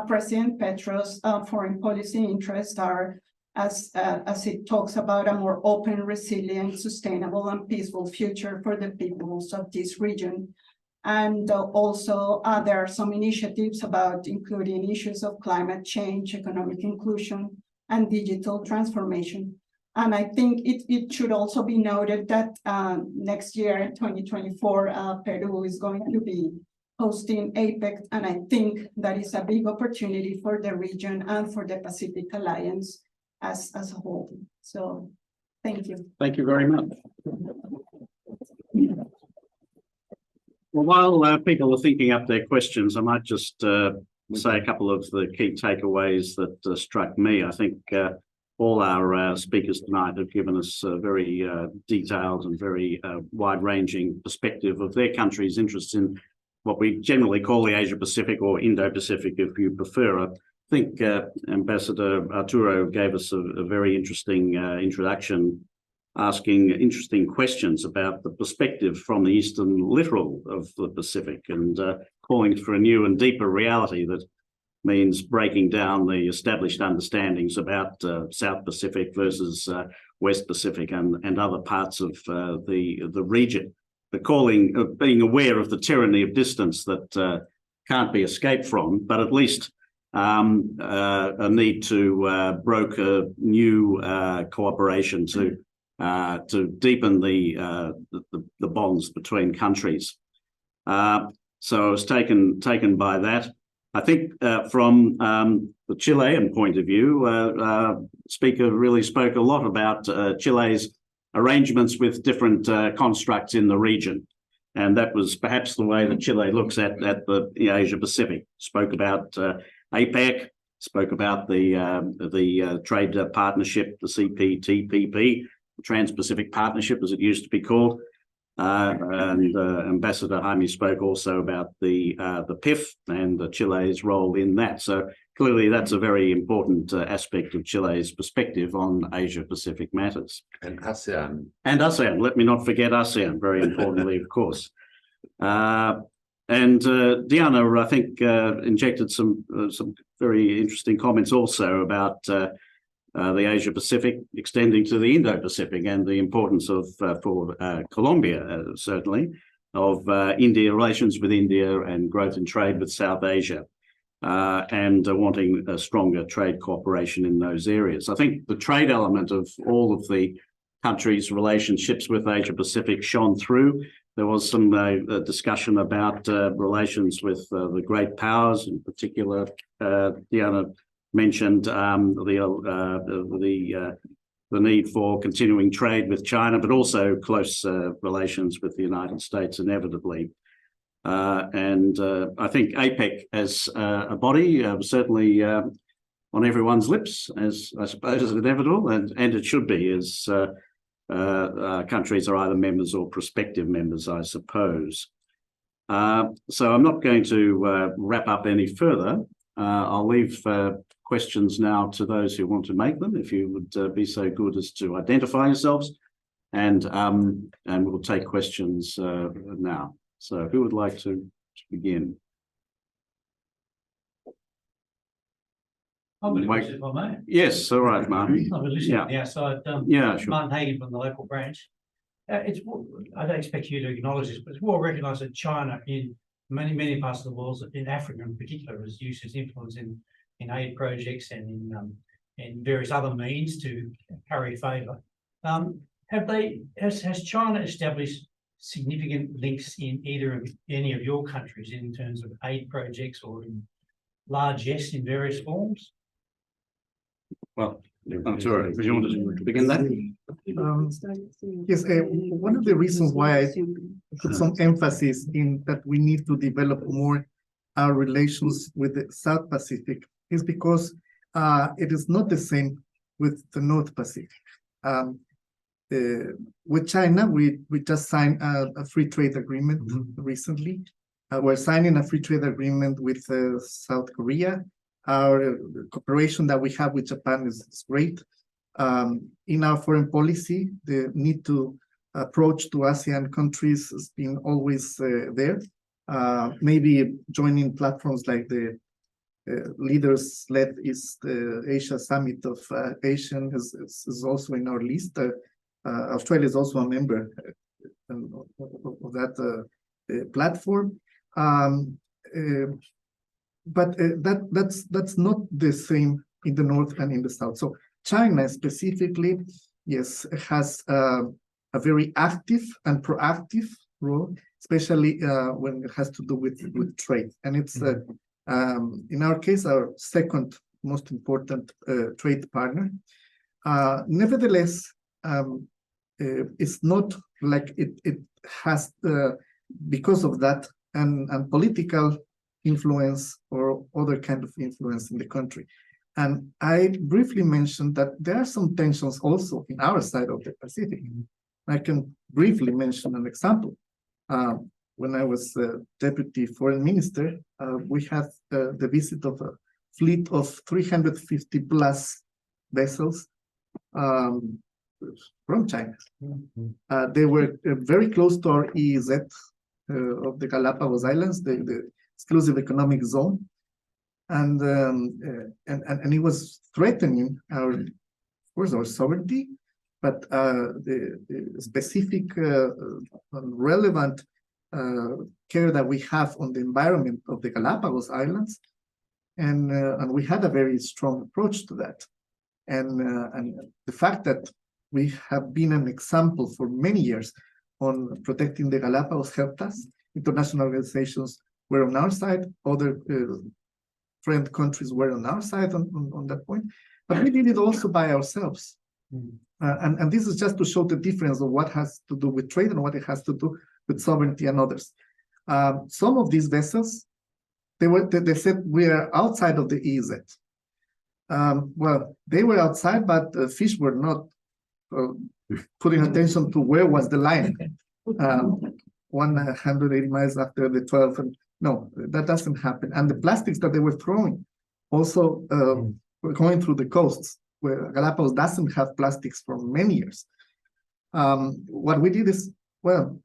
President Petro's foreign policy interests are, as it talks about a more open, resilient, sustainable, and peaceful future for the peoples of this region. And also, there are some initiatives about including issues of climate change, economic inclusion, and digital transformation. And I think it should also be noted that next year, 2024, Peru is going to be hosting APEC. And I think that is a big opportunity for the region and for the Pacific Alliance as a whole. So thank you. Thank you very much. Well, while people are thinking up their questions, I might just say a couple of the key takeaways that struck me. I think all our speakers tonight have given us a very detailed and very wide-ranging perspective of their country's interests in what we generally call the Asia-Pacific or Indo-Pacific, if you prefer. I think Ambassador Arturo gave us a very interesting introduction, asking interesting questions about the perspective from the eastern littoral of the Pacific and calling for a new and deeper reality that means breaking down the established understandings about South Pacific versus West Pacific and other parts of the region. The calling of being aware of the tyranny of distance that can't be escaped from, but at least a need to broker new cooperation to to deepen the bonds between countries. So I was taken by that. I think from the Chilean point of view, speaker really spoke a lot about Chile's arrangements with different constructs in the region. And that was perhaps the way that Chile looks at the Asia Pacific. Spoke about APEC, spoke about the trade partnership, the CPTPP, the Trans-Pacific Partnership, as it used to be called. And Ambassador Jaime spoke also about the PIF and Chile's role in that. So clearly that's a very important aspect of Chile's perspective on Asia-Pacific matters. And ASEAN. And ASEAN, let me not forget ASEAN, very importantly, of course. Diana, I think, injected some very interesting comments also about the Asia Pacific extending to the Indo-Pacific and the importance of for Colombia, certainly, of India, relations with India and growth in trade with South Asia, and wanting a stronger trade cooperation in those areas. I think the trade element of all of the countries' relationships with Asia Pacific shone through. There was some discussion about relations with the great powers, in particular, Diana mentioned the need for continuing trade with China, but also close relations with the United States inevitably. And I think APEC as a body certainly on everyone's lips, as I suppose is inevitable, and it should be, as countries are either members or prospective members, I suppose. So I'm not going to wrap up any further. I'll leave questions now to those who want to make them, if you would be so good as to identify yourselves, and we'll take questions now. So who would like to begin? I'll be if I may. Yes, all right, Martin. I've been listening on the outside. Yeah, sure. Martin Hagen from the local branch. I don't expect you to acknowledge this, but it's well recognised that China in many parts of the world, in Africa in particular, has used its influence in aid projects and in various other means to curry favour. Has China established significant links in any of your countries in terms of aid projects or in largesse in various forms? Well, Arturo, do you want to begin that? Yes, one of the reasons why I put some emphasis in that we need to develop more our relations with the South Pacific is because it is not the same with the North Pacific. With China, we just signed a free trade agreement recently. We're signing a free trade agreement with South Korea. Our cooperation that we have with Japan is great. In our foreign policy, the need to approach to ASEAN countries has been always there. Maybe joining platforms like the Leaders-led East Asia Summit of ASEAN is also in our list. Australia is also a member of that platform. But that's not the same in the North and in the South. So China specifically, yes, has a very active and proactive role, especially when it has to do with trade. And it's, in our case, our second most important trade partner. Nevertheless, it's not like it has, because of that, and political influence or other kind of influence in the country. And I briefly mentioned that there are some tensions also in our side of the Pacific. I can briefly mention an example. When I was deputy foreign minister, we had the visit of a fleet of 350 plus vessels from China. They were very close to our EEZ of the Galapagos Islands, the exclusive economic zone, and it was threatening our, of course, our sovereignty, but the specific relevant care that we have on the environment of the Galapagos Islands, and we had a very strong approach to that, and the fact that we have been an example for many years on protecting the Galapagos helped us. International organizations were on our side, other friend countries were on our side on that point, but we did it also by ourselves. And this is just to show the difference of what has to do with trade and what it has to do with sovereignty and others. Some of these vessels, they said we are outside of the EEZ. Well, they were outside, but fish were not putting attention to where was the line. 180 miles after the 12, and no, that doesn't happen. And the plastics that they were throwing also were going through the coasts, where Galapagos doesn't have plastics for many years. What we did is, well,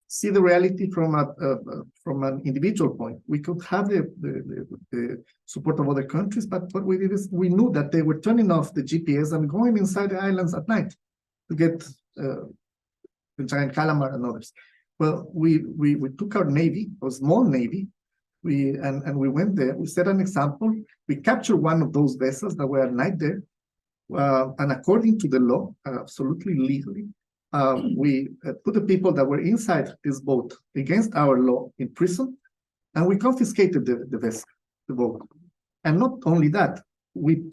see the reality from an individual point. We could have the support of other countries, but what we did is we knew that they were turning off the GPS and going inside the islands at night to get the giant calamar and others. Well, we took our navy, a small navy, and we went there. We set an example. We captured one of those vessels that were at night there, and according to the law, absolutely legally, we put the people that were inside this boat against our law in prison, and we confiscated the vessel, the boat. And not only that, we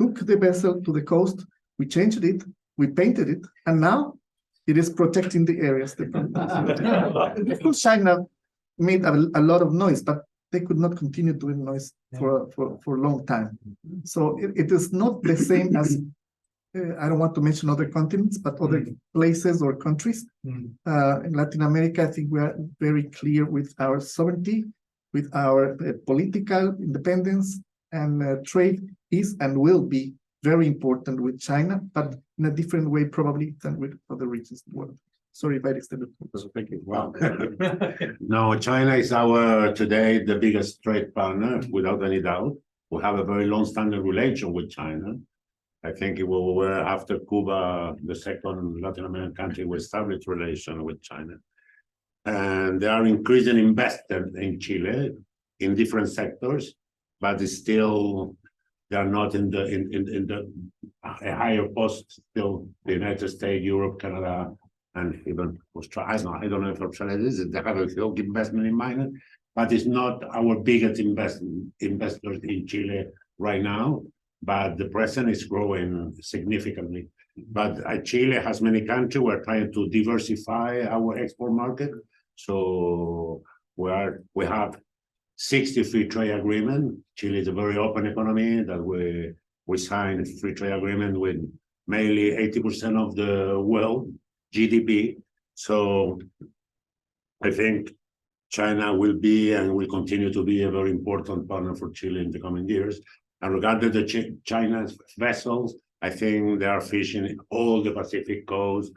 took the vessel to the coast, we changed it, we painted it, and now it is protecting the areas. Of course, China made a lot of noise, but they could not continue doing noise for a long time. So it is not the same as, I don't want to mention other continents, but other places or countries. In Latin America, I think we are very clear with our sovereignty, with our political independence, and trade is and will be very important with China, but in a different way probably than with other regions of the world. Sorry if I extended. Thank you. Wow. No, China is today the biggest trade partner, without any doubt. We have a very long-standing relation with China. I think it will, after Cuba, the second Latin American country with established relation with China. And they are increasing investment in Chile in different sectors, but it's still, they are not in the a higher post, still the United States, Europe, Canada, and even Australia. I don't know if Australia is, they have a huge investment in mining, but it's not our biggest investors in Chile right now. But the present is growing significantly. But Chile has many countries. We're trying to diversify our export market. So we have 60 free trade agreement. Chile is a very open economy that we signed free trade agreement with mainly 80% of the world GDP. So I think China will be and will continue to be a very important partner for Chile in the coming years. And regarding the China's vessels, I think they are fishing all the Pacific coast,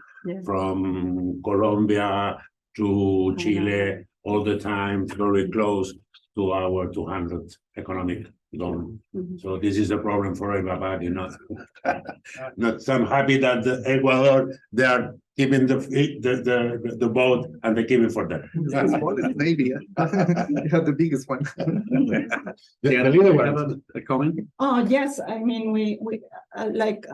from Colombia to Chile, all the time, very close to our 200 economic zone. So this is a problem for everybody. Not so I'm happy that Ecuador, they are keeping the boat and they keep it for them. The smallest navy. You have the biggest one. A comment? Oh, yes, I mean, we like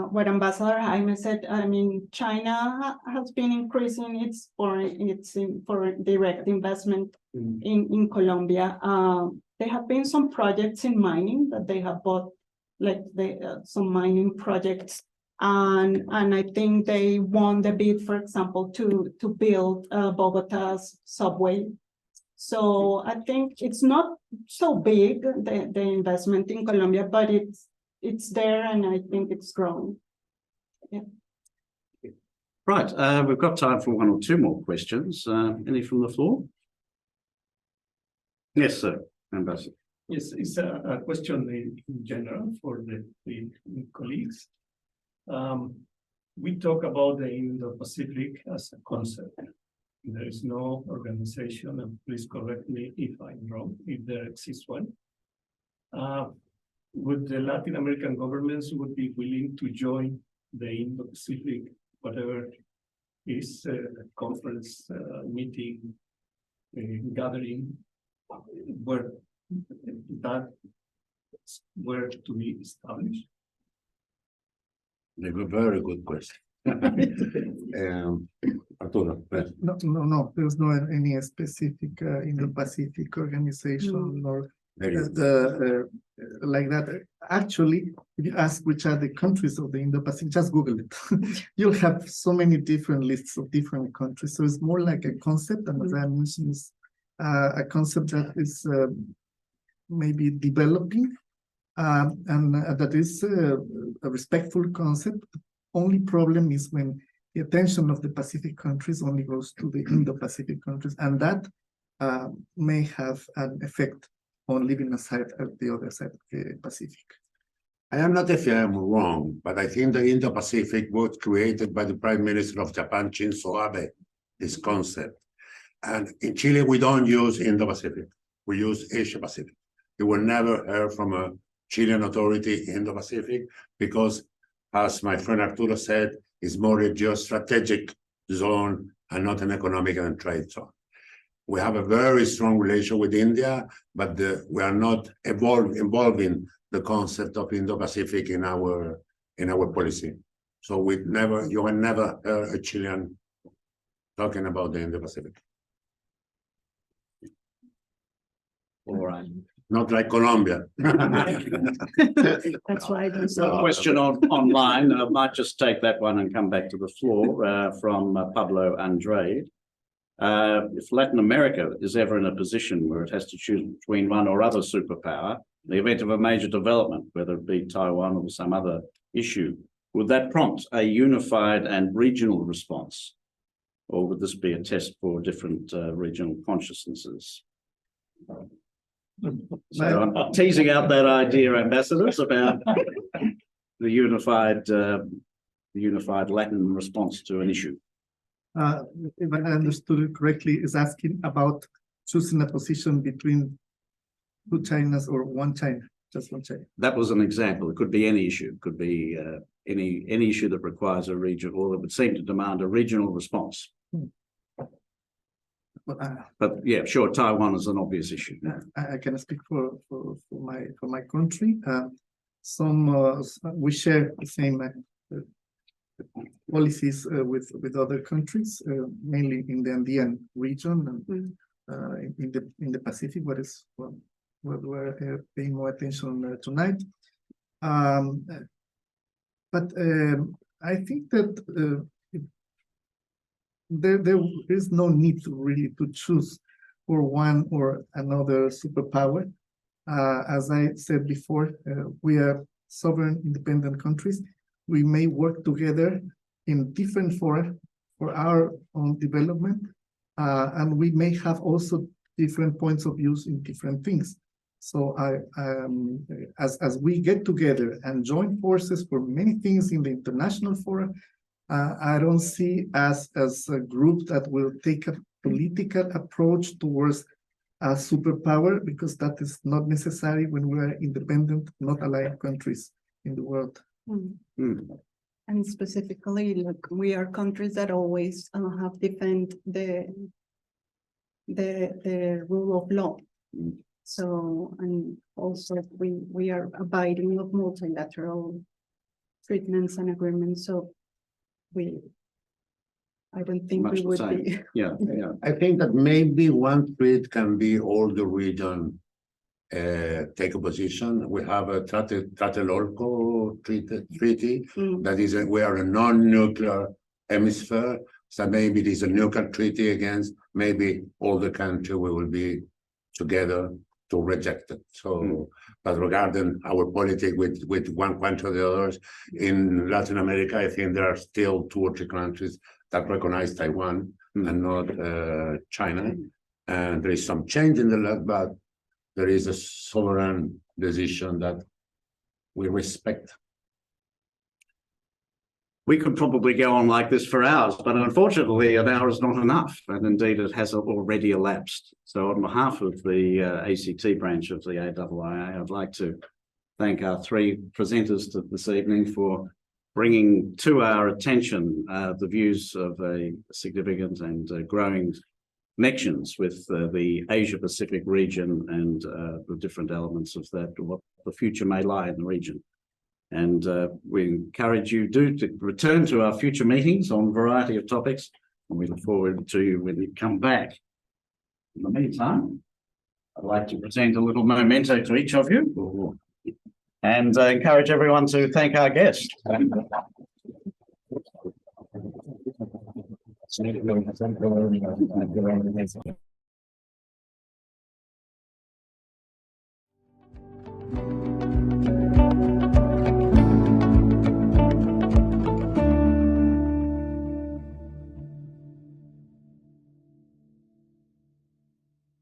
what Ambassador Jaime said, I mean, China has been increasing its foreign direct investment in Colombia. There have been some projects in mining that they have bought, like some mining projects. And I think they won the bid, for example, to build Bogota's subway. So I think it's not so big, the investment in Colombia, but it's there, and I think it's growing. Yeah. Right, we've got time for one or two more questions. Any from the floor? Yes, sir, Ambassador. Yes, it's a question in general for the colleagues. We talk about the Indo-Pacific as a concept. There is no organization, and please correct me if I'm wrong, if there exists one. Would the Latin American governments would be willing to join the Indo-Pacific, whatever is conference, meeting, gathering, where that were to be established? Very good question. Arturo, please. No, there's no any specific Indo-Pacific organization or Very good. like that. Actually, if you ask which are the countries of the Indo-Pacific, just Google it. You'll have so many different lists of different countries. So it's more like a concept, and as I mentioned, it's a concept that is maybe developing, and that is a respectful concept. Only problem is when the attention of the Pacific countries only goes to the Indo-Pacific countries, and that may have an effect on leaving aside at the other side of the Pacific. I am not if I am wrong, but I think the Indo-Pacific was created by the Prime Minister of Japan, Shinzo Abe, this concept. And in Chile, we don't use Indo-Pacific, we use Asia-Pacific. You will never hear from a Chilean authority Indo-Pacific because, as my friend Arturo said, it's more a geostrategic zone and not an economic and trade zone. We have a very strong relation with India, but we are not involving the concept of Indo-Pacific in our policy. So you will never hear a Chilean talking about the Indo-Pacific. All right. Not like Colombia. That's why. So question online, I might just take that one and come back to the floor from Pablo Andrade. If Latin America is ever in a position where it has to choose between one or other superpower, in the event of a major development, whether it be Taiwan or some other issue, would that prompt a unified and regional response? Or would this be a test for different regional consciousnesses? So I'm teasing out that idea, ambassadors, about the unified Latin response to an issue. If I understood it correctly, is asking about choosing a position between two Chinas or one China, just one China. That was an example. It could be any issue. It could be any issue that requires a region, or that would seem to demand a regional response. But yeah, sure, Taiwan is an obvious issue. I can speak for my country. We share the same policies with other countries, mainly in the Andean region and in the Pacific, what we're paying more attention tonight. But I think that there is no need to choose for one or another superpower. As I said before, we are sovereign, independent countries. We may work together in different fora for our own development, and we may have also different points of views in different things. So as we get together and join forces for many things in the international fora, I don't see us as a group that will take a political approach towards a superpower, because that is not necessary when we are independent, not allied countries in the world. And specifically, like, we are countries that always have defend the rule of law. So, and also we are abiding of multilateral treatments and agreements. So I don't think Much we would same. be. Yeah. I think that maybe one treat can be all the region take a position. We have a Tlatelolco treaty that is we are a non-nuclear hemisphere. So maybe it is a nuclear treaty against, maybe all the country we will be together to reject it. So, but regarding our politics with one country or the others, in Latin America, I think there are still 2 or 3 countries that recognize Taiwan and not China. And there is some change in the law, but there is a sovereign decision that we respect. We could probably go on like this for hours, but unfortunately an hour is not enough, and indeed it has already elapsed. So on behalf of the ACT branch of the AIIA, I'd like to thank our 3 presenters this evening for bringing to our attention the views of a significant and growing connections with the Asia-Pacific region and the different elements of that, what the future may lie in the region. And we encourage you to return to our future meetings on a variety of topics, and we look forward to you when you come back. In the meantime, I'd like to present a little memento to each of you and encourage everyone to thank our guest.